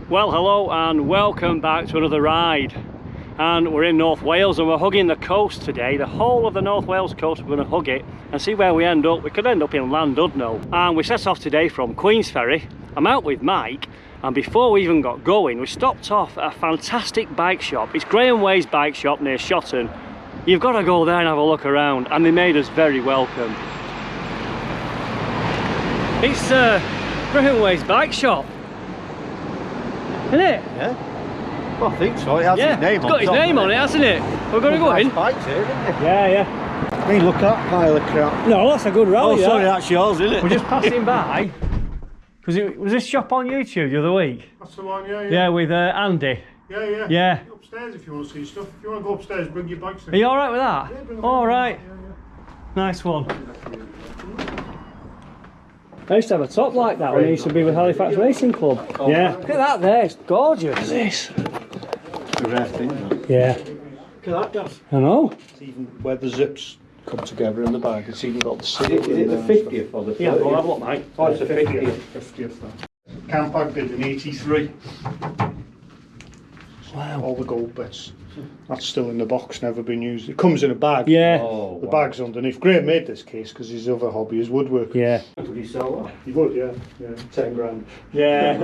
Well, hello and welcome back to another ride. And we're in North Wales and we're hugging the coast today. The whole of the North Wales coast, we're going to hug it and see where we end up. We could end up in Llandudno. And we set off today from Queensferry. I'm out with Mike, and before we even got going, we stopped off at a fantastic bike shop. It's Graham Way's bike shop near Shotton. You've got to go there and have a look around, and they made us very welcome. It's Graham Way's bike shop, isn't it? Yeah. Well, I think so. It has his name on it. It's got his name on it, hasn't it? We're going to go in. Bikes here, isn't it? Yeah. I mean, look at that pile of crap. No, that's a good rally. Oh, sorry, that's yours, isn't it? We're just passing by. Was this shop on YouTube the other week? That's the one, yeah. Yeah, with Andy. Yeah. Upstairs if you want to see stuff. If you want to go upstairs, bring your bikes in. Are you alright with that? Yeah, bring them All in. right. Yeah. Nice one. I used to have a top like that when I used to be with Halifax Racing Club. Oh, yeah. Look at that there, it's gorgeous. Look at this. It's a rare thing, though. Yeah. Look at that, Dad. I know. It's even where the zips come together in the bag. It's even got the seal. Is it the 50th or the 30th? Yeah, we'll have a look, mate. Oh, it's the 50th. Campag did in 83. Wow. All the gold bits. That's still in the box, never been used. It comes in a bag. Yeah. Oh, The wow. bag's underneath. Graham made this case because his other hobby is woodworking. Yeah. Would you sell that? He would, yeah. 10 grand. Yeah.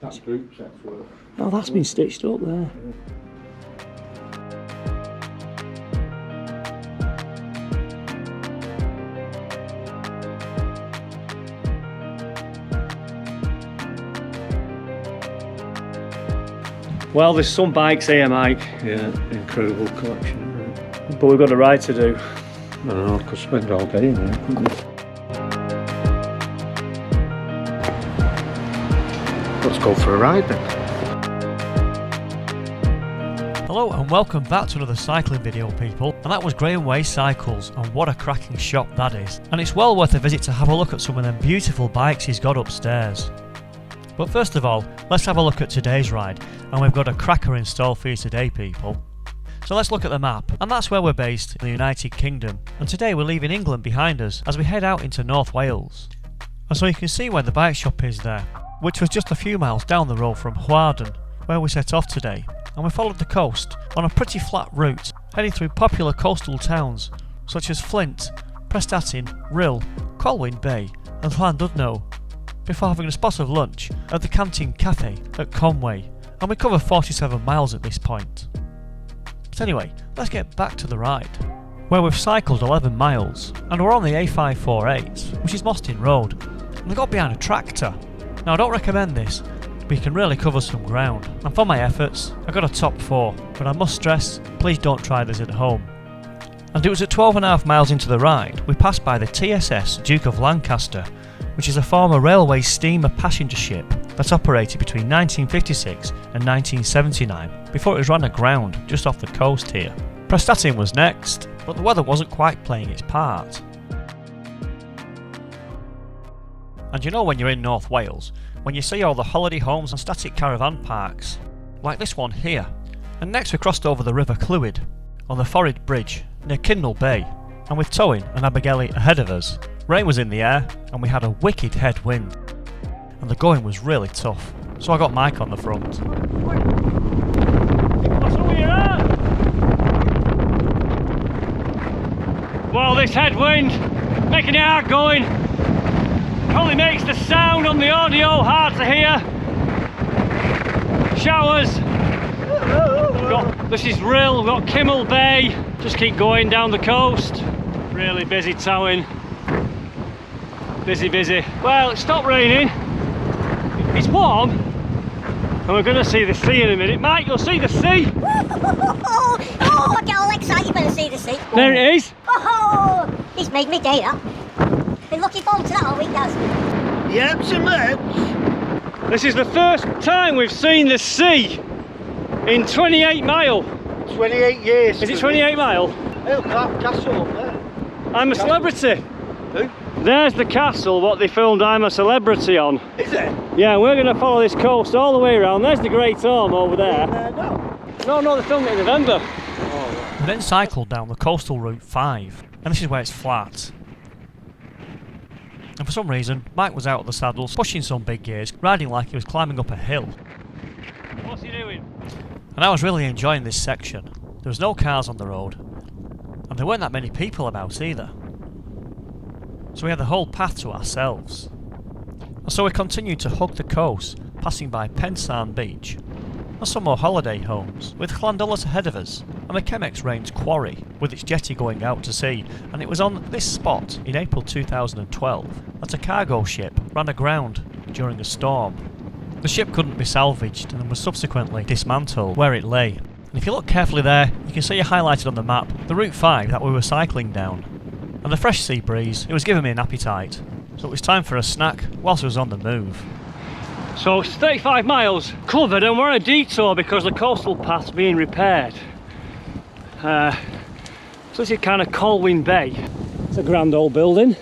That's group sets worth. Oh, that's been stitched up there. Well, there's some bikes here, Mike. Yeah, incredible collection, isn't it? But we've got a ride to do. I don't know, I could spend all day in there, couldn't I? Let's go for a ride then. Hello and welcome back to another cycling video, people, and that was Graham Way Cycles, and what a cracking shop that is. And it's well worth a visit to have a look at some of them beautiful bikes he's got upstairs. But first of all, let's have a look at today's ride, and we've got a cracker in store for you today, people. So let's look at the map, and that's where we're based, in the United Kingdom, and today we're leaving England behind us as we head out into North Wales. And so you can see where the bike shop is there, which was just a few miles down the road from Huarden, where we set off today, and we followed the coast on a pretty flat route, heading through popular coastal towns such as Flint, Prestatyn, Rhyl, Colwyn Bay and Llandudno, before having a spot of lunch at the Cantin café at Conwy, and we cover 47 miles at this point. But anyway, let's get back to the ride, where we've cycled 11 miles, and we're on the A548, which is Mostyn Road, and we got behind a tractor. Now I don't recommend this, but you can really cover some ground, and for my efforts, I got a top 4, but I must stress, please don't try this at home. And it was at 12.5 miles into the ride, we passed by the TSS Duke of Lancaster, which is a former railway steamer passenger ship that operated between 1956 and 1979 before it was run aground just off the coast here. Prestatyn was next, but the weather wasn't quite playing its part. And you know when you're in North Wales, when you see all the holiday homes and static caravan parks, like this one here. And next we crossed over the River Clwyd on the Forrid Bridge near Kindle Bay, and with Towyn and Abergele ahead of us. Rain was in the air and we had a wicked headwind, and the going was really tough, so I got Mike on the front. Well, this headwind making it hard going. Probably makes the sound on the audio hard to hear. Showers. This is Rhyl, we've got Kimmel Bay. Just keep going down the coast. Really busy towing. Busy. Well, it stopped raining. It's warm. And we're going to see the sea in a minute. Mike, you'll see the sea. Oh, I get all excited when I see the sea. There it is. Oh, it's made me day, that. Been looking forward to that all week, guys. Yep, some legs. This is the first time we've seen the sea in 28 mile. 28 years. Is it 28 mile? Hey, look at that castle up there. I'm a Celebrity. Who? There's the castle, what they filmed I'm a Celebrity on. Is it? Yeah, we're going to follow this coast all the way around. There's the Great Orme over there. No, they filmed it in November. We then cycled down the coastal route 5, and this is where it's flat. And for some reason, Mike was out of the saddle, pushing some big gears, riding like he was climbing up a hill. What's he doing? And I was really enjoying this section. There was no cars on the road, and there weren't that many people about either. So we had the whole path to ourselves. And so we continued to hug the coast, passing by Pennines Beach, and some more holiday homes, with Llandullas ahead of us, and the Chemex Range quarry, with its jetty going out to sea, and it was on this spot in April 2012 that a cargo ship ran aground during a storm. The ship couldn't be salvaged and was subsequently dismantled where it lay. And if you look carefully there, you can see highlighted on the map the Route 5 that we were cycling down. And the fresh sea breeze, it was giving me an appetite. So it was time for a snack whilst I was on the move. So it's 35 miles covered and we're on a detour because the coastal path's being repaired. So this is kind of Conwy Bay. It's a grand old building.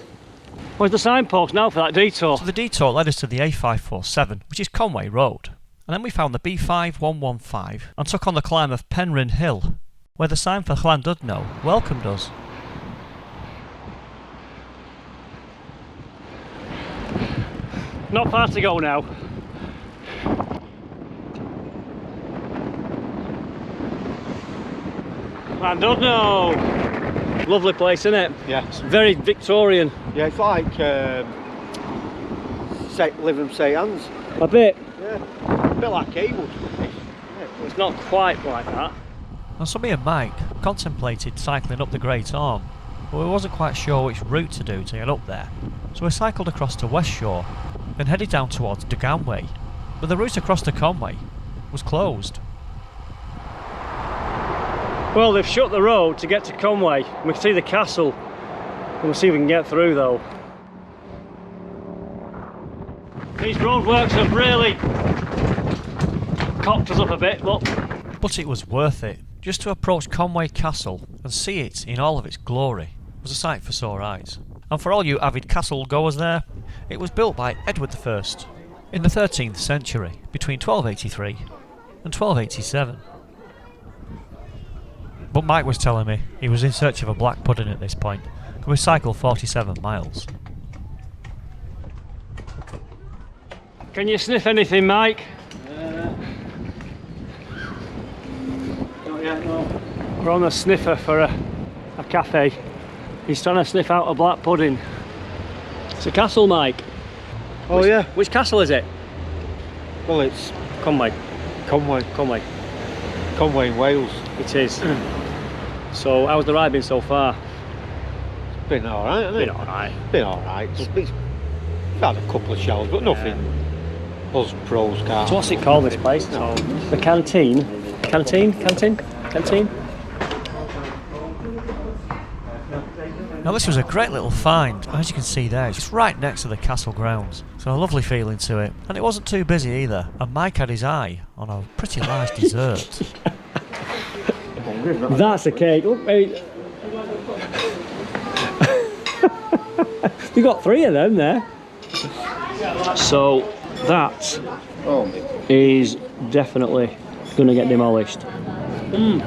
Where's the signpost now for that detour? So the detour led us to the A547, which is Conwy Road. And then we found the B5115 and took on the climb of Penryn Hill, where the sign for Llandudno welcomed us. Not far to go now. Llandudno! Lovely place, isn't it? Yeah. It's very Victorian. Yeah, it's like Living St Anne's. A bit. Yeah. A bit like Haywood. It's not quite like that. And so me and Mike contemplated cycling up the Great Orme, but we wasn't quite sure which route to do to get up there. So we cycled across to West Shore, then headed down towards Duganwy, but the route across to Conwy was closed. Well, they've shut the road to get to Conwy. We can see the castle. We'll see if we can get through though. These roadworks have really cocked us up a bit, look. But it was worth it. Just to approach Conwy Castle and see it in all of its glory was a sight for sore eyes. And for all you avid castle goers there, it was built by Edward I in the 13th century, between 1283 and 1287. But Mike was telling me he was in search of a black pudding at this point. We cycled 47 miles. Can you sniff anything, Mike? Not yet, no. We're on a sniffer for a cafe. He's trying to sniff out a black pudding. It's a castle, Mike. Oh, yeah. Which castle is it? Well, it's Conwy. Conwy. Conwy. Conwy in Wales. It is. So, how's the ride been so far? It's been alright, hasn't it? Been alright. Been alright. It's had a couple of shells, but nothing. Us pros can't. So what's it called, this place? No. The Cantin? Cantin? Now this was a great little find. As you can see there, it's just right next to the castle grounds. So a lovely feeling to it. And it wasn't too busy either. And Mike had his eye on a pretty large dessert. That's a cake. Look, mate. You got 3 of them there. So that is definitely going to get demolished. We've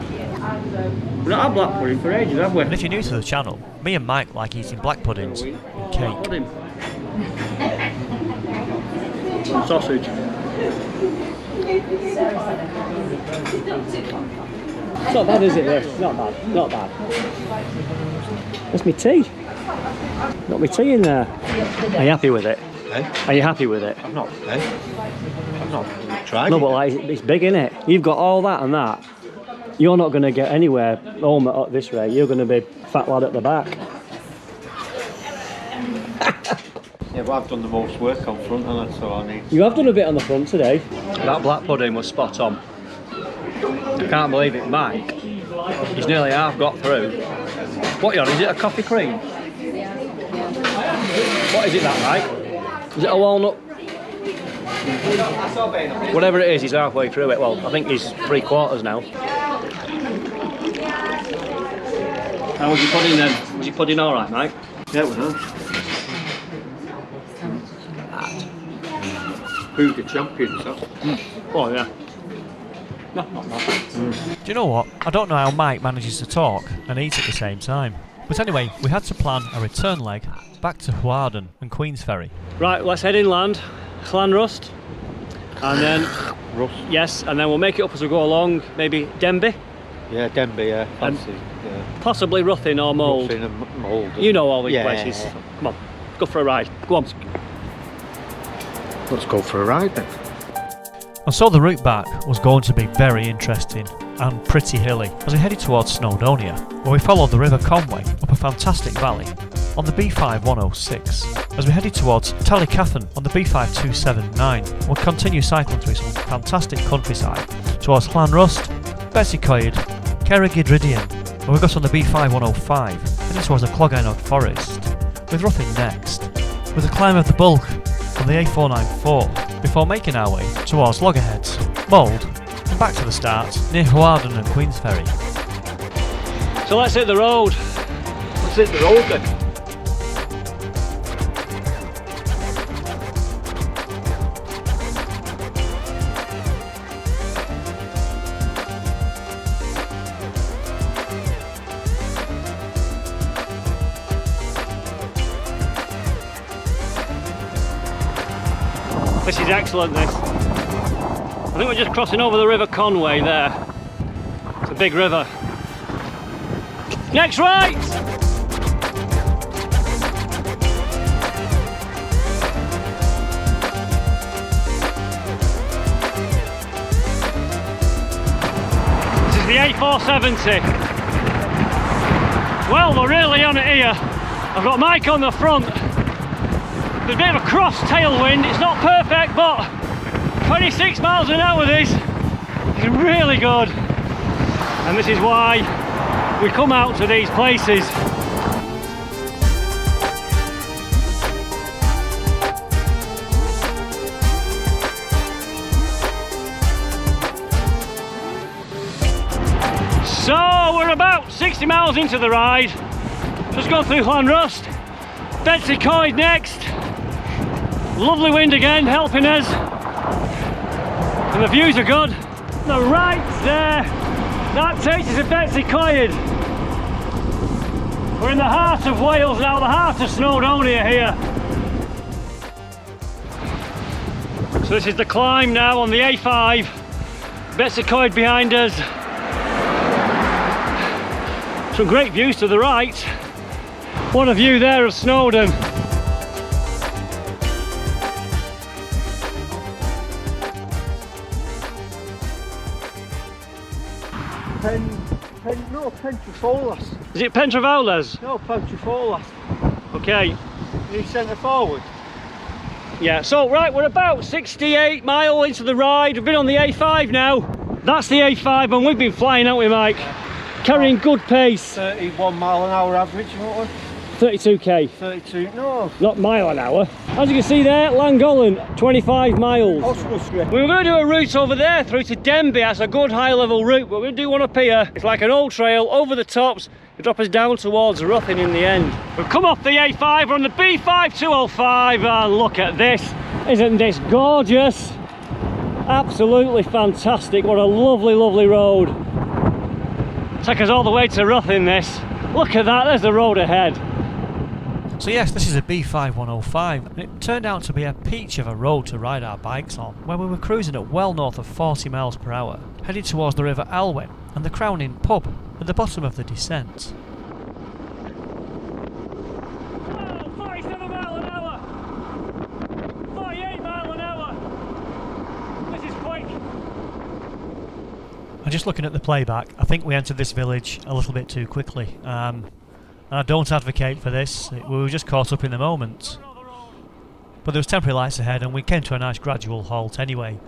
not had black pudding for ages, have we? And if you're new to the channel, me and Mike like eating black puddings and cake. Pudding. Sausage. It's not bad, is it, this? Not bad, not bad. That's my tea. Got my tea in there. Are you happy with it? Eh? Are you happy with it? I've not tried No, it. but like, it's big, innit? You've got all that and that. You're not going to get anywhere home at this rate. You're going to be fat lad at the back. Yeah, but I've done the most work on front, and that's all I need. You have done a bit on the front today. That black pudding was spot on. I can't believe it, Mike. He's nearly half got through. What are you on? Is it a coffee cream? What is it, that, Mike? Is it a walnut? Whatever it is, he's halfway through it. Well, I think he's 3/4 now. How was your pudding then? Was your pudding alright, Mike? Yeah, it was nice. Who's the champion, so? Oh, yeah. No, not bad. Do you know what? I don't know how Mike manages to talk and eat at the same time. But anyway, we had to plan a return leg back to Huarden and Queensferry. Right, let's head inland, Llanrust, and then Rust. yes, and then we'll make it up as we go along. Maybe Denby, Yeah, Denby, yeah. Fancy. Yeah. possibly Ruthin or Mould. Ruthin and Mould. You know all these Yeah. places. Come on, go for a ride. Go on. Let's go for a ride then. And so the route back was going to be very interesting and pretty hilly as we headed towards Snowdonia, where we followed the River Conwy up a fantastic valley on the B5 106. As we headed towards Tallycathan on the B5 279, we'll continue cycling through some fantastic countryside towards Llanrust, Bessicoed, Cerrig-y-Drudion, where we got on the B5 105, heading towards the Clogainog Forest, with Ruthin next, with a climb of the Bulk on the A494, before making our way towards Loggerheads, Mould, and back to the start near Huarden and Queensferry. So let's hit the road. Let's hit the road then. This is excellent, this. I think we're just crossing over the River Conwy there. It's a big river. Next right! This is the A470. Well, we're really on it here. I've got Mike on the front. There's a bit of a cross tailwind, it's not perfect, but 26 miles an hour this is really good. And this is why we come out to these places. So we're about 60 miles into the ride. Just gone through Llanrust, Bessicoed next. Lovely wind again, helping us. And the views are good. The right there, that takes us to Bessicoed. We're in the heart of Wales now, the heart of Snowdonia here. So this is the climb now on the A5. Bessicoed behind us. Some great views to the right. What a view there of Snowdon. No, Pentrafolas. Is it Pentrafolas? No, Pentrafolas. Okay. You centre forward. Yeah, so right, we're about 68 miles into the ride. We've been on the A5 now. That's the A5 and we've been flying, haven't we, Mike? Carrying good pace. 31 mile an hour average, what? 32k. 32, no. Not mile an hour. As you can see there, Llangollen, 25 miles. Oswestry. We were going to do a route over there through to Denby. That's a good high level route, but we're going to do one up here. It's like an old trail over the tops. It'll drop us down towards Ruthin in the end. We've come off the A5, we're on the B5 205, and look at this. Isn't this gorgeous? Absolutely fantastic. What a lovely, lovely road. Take us all the way to Ruthin, this. Look at that, there's the road ahead. So yes, this is a B5 105, and it turned out to be a peach of a road to ride our bikes on, where we were cruising at well north of 40 miles per hour, headed towards the River Alwen and the Crowning pub at the bottom of the descent. Oh, 47 mile an hour! 48 mile an hour! This is quick! And just looking at the playback, I think we entered this village a little bit too quickly. And I don't advocate for this, we were just caught up in the moment. But there was temporary lights ahead and we came to a nice gradual halt anyway.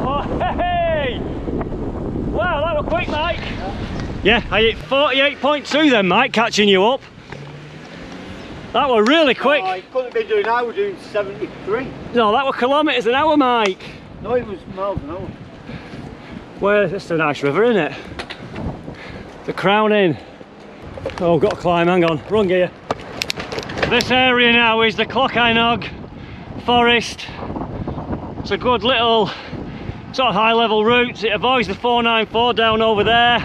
Oh, hey! Wow, that was quick, Mike! Yeah, I hit 48.2 then, Mike, catching you up. That was really quick. Oh, it couldn't be doing, I was doing 73. No, that was kilometres an hour, Mike. No, it was miles an hour. Well, it's a nice river, isn't it? The Crowning. Oh, got to climb, hang on, run gear. This area now is the Clogainog Forest. It's a good little sort of high level routes. It avoids the 494 down over there.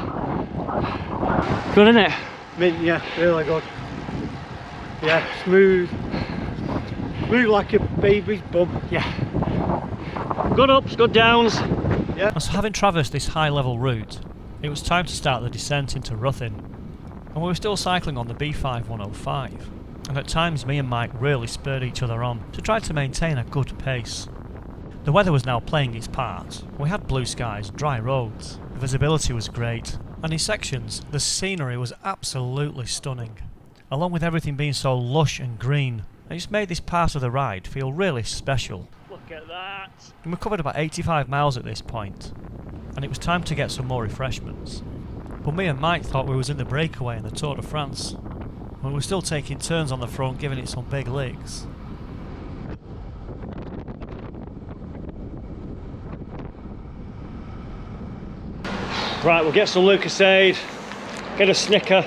Good, isn't it? Yeah, really good. Yeah, smooth. Smooth like a baby's bum. Yeah. Good ups, good downs. Yeah. And so having traversed this high level route, it was time to start the descent into Ruthin. And we were still cycling on the B5105. And at times me and Mike really spurred each other on to try to maintain a good pace. The weather was now playing its part. We had blue skies, dry roads, the visibility was great, and in sections the scenery was absolutely stunning. Along with everything being so lush and green, it just made this part of the ride feel really special. Look at that. And we covered about 85 miles at this point, and it was time to get some more refreshments. But me and Mike thought we was in the breakaway in the Tour de France, and we were still taking turns on the front, giving it some big licks. Right, we'll get some Lucasade, get a Snicker.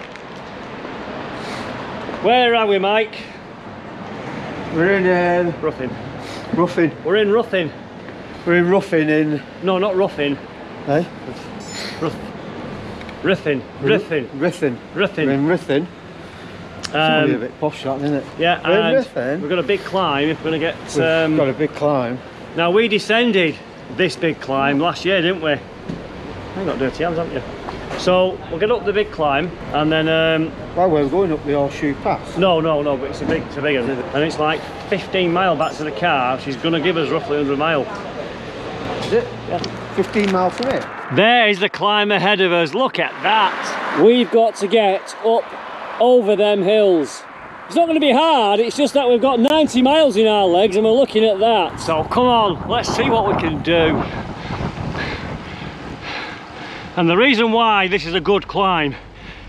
Where are we, Mike? We're in Ruthin. Ruthin. We're in Ruthin. We're in Ruthin in... No, not Ruthin. Eh? Ruthin. Ruthin. Ruthin. Ruthin. We're in Ruthin. It's a bit posh that, isn't it? Yeah, We're in and Ruthin. we've got a big climb if we're going to get... We've got a big climb. Now, we descended this big climb last year, didn't we? You've got dirty hands, haven't you? So, we'll get up the big climb, and then... Well, we're going up the Horseshoe Pass. No, but it's a big one. And it's like 15 mile back to the car. She's going to give us roughly 100 mile. Is it? Yeah. 15 miles from it? There is the climb ahead of us. Look at that. We've got to get up over them hills. It's not going to be hard, it's just that we've got 90 miles in our legs and we're looking at that. So come on, let's see what we can do. And the reason why this is a good climb,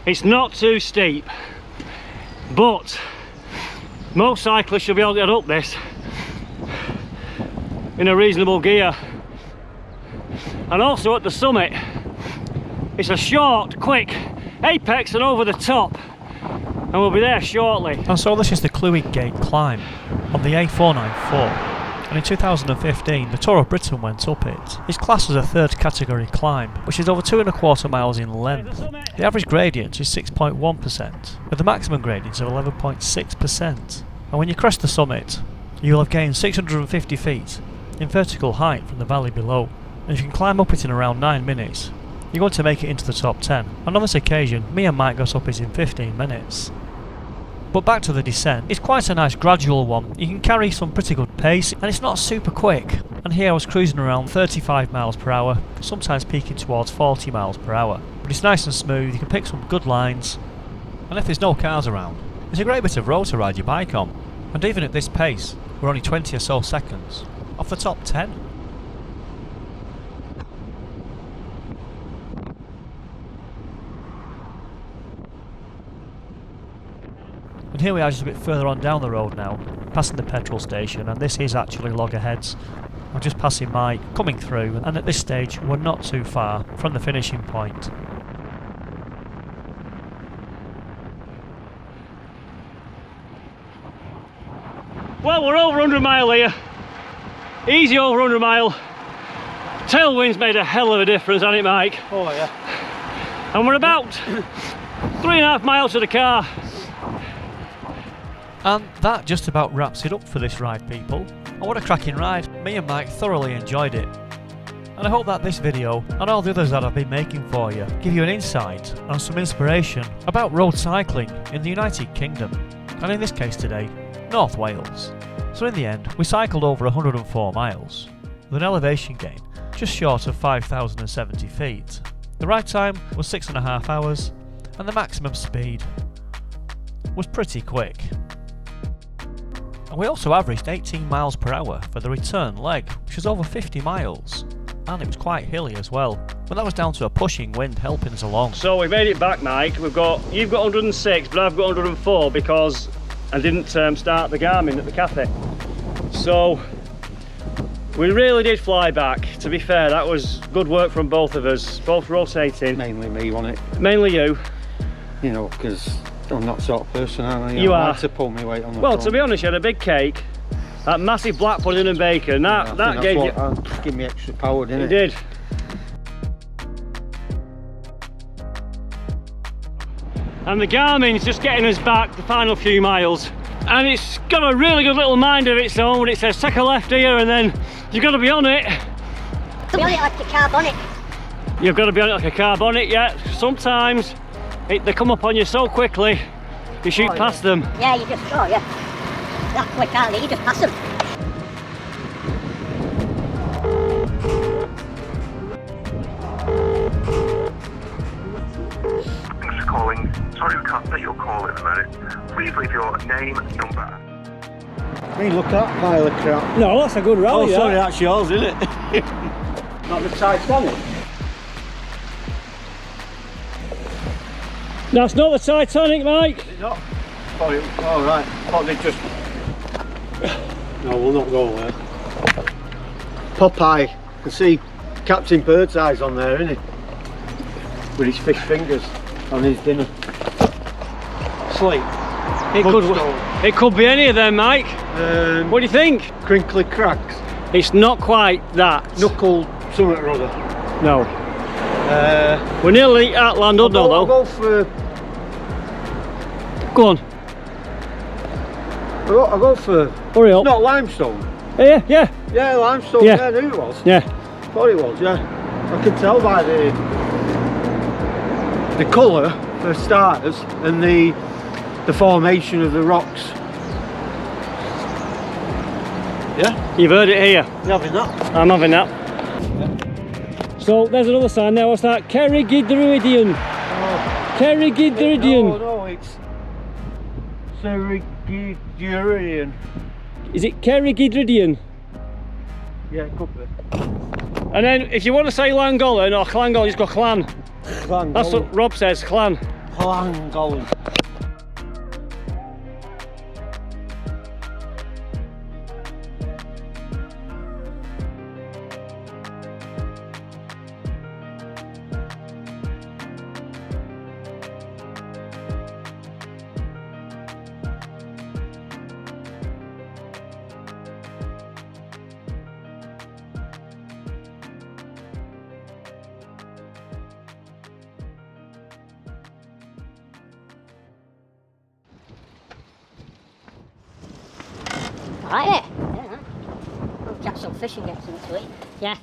it's not too steep, but most cyclists should be able to get up this in a reasonable gear. And also at the summit, it's a short, quick apex and over the top, and we'll be there shortly. And so this is the Clwyd Gate climb on the A494. And in 2015, the Tour of Britain went up it. It's classed as a third category climb, which is over 2¼ miles in length. The average gradient is 6.1%, with the maximum gradient of 11.6%. And when you crest the summit, you will have gained 650 feet in vertical height from the valley below. And if you can climb up it in around 9 minutes, you're going to make it into the top 10. And on this occasion, me and Mike got up it in 15 minutes. But back to the descent, it's quite a nice gradual one. You can carry some pretty good pace and it's not super quick. And here I was cruising around 35 miles per hour, sometimes peaking towards 40 miles per hour. But it's nice and smooth, you can pick some good lines. And if there's no cars around, it's a great bit of road to ride your bike on. And even at this pace, we're only 20 or so seconds off the top 10. And here we are just a bit further on down the road now, passing the petrol station, and this is actually Loggerheads. I'm just passing Mike, coming through, and at this stage we're not too far from the finishing point. Well, we're over 100 mile here, easy over 100 mile. Tailwind's made a hell of a difference, hasn't it, Mike? Oh yeah. And we're about 3.5 miles to the car. And that just about wraps it up for this ride, people. And what a cracking ride. Me and Mike thoroughly enjoyed it. And I hope that this video, and all the others that I've been making for you, give you an insight and some inspiration about road cycling in the United Kingdom. And in this case today, North Wales. So in the end, we cycled over 104 miles, with an elevation gain just short of 5,070 feet. The ride time was 6.5 hours, and the maximum speed was pretty quick. And we also averaged 18 miles per hour for the return leg, which was over 50 miles, and it was quite hilly as well. But that was down to a pushing wind helping us along. So we made it back, Mike. You've got 106, but I've got 104 because I didn't start the Garmin at the cafe. So we really did fly back. To be fair, that was good work from both of us, both rotating. Mainly me, wasn't it? Mainly you. You know, because I'm that sort of person, aren't I? You are. I like to pull my weight on the Well, front. to be honest, you had a big cake, That massive black pudding and bacon, that gave you... Give me extra power, didn't It did. And the Garmin's just getting us back the final few miles. And it's got a really good little mind of its own. It says take a left here and then you've got to be on it. Be on it like a car bonnet. You've got to be on it like a car bonnet, yeah. Sometimes they come up on you so quickly, you shoot past them. Yeah, you just, oh yeah. That quick, aren't they? You just pass them. Thanks for calling. Sorry we can't take your call at the minute. Please leave your name, number. I mean, look at that pile of crap. No, that's a good rally. Oh, sorry, that's yours, isn't it? Not the Titanic. That's not the Titanic, Mike. Is it not? Oh, right. Thought they just... No, we'll not go there. Popeye. I can see Captain Birdseye's on there, isn't he? With his fish fingers on his dinner. Sleep. It could be any of them, Mike. What do you think? Crinkly cracks. It's not quite that. Knuckle something or other. No. We're nearly at Landudno I'll though. go for... Go on. I'll go for... Hurry up. Not limestone. Yeah. Yeah, limestone. Yeah. Yeah, I knew it was. Yeah. Thought it was, yeah. I can tell by the colour for starters and the formation of the rocks. Yeah? You've heard it here. You having that? I'm having that. So there's another sign now. What's that? Cerrigidruidian. Cerrigidruidian. No, it's Cerrigidruidian. Is it Cerrigidruidian? Yeah, it could be. And then if you want to say Llangollen or Llangollen, just go Clan. Llangollen. That's what Rob says, Clan. Llangollen. Right there. Yeah. We'll catch some fish and get some to eat. Yeah.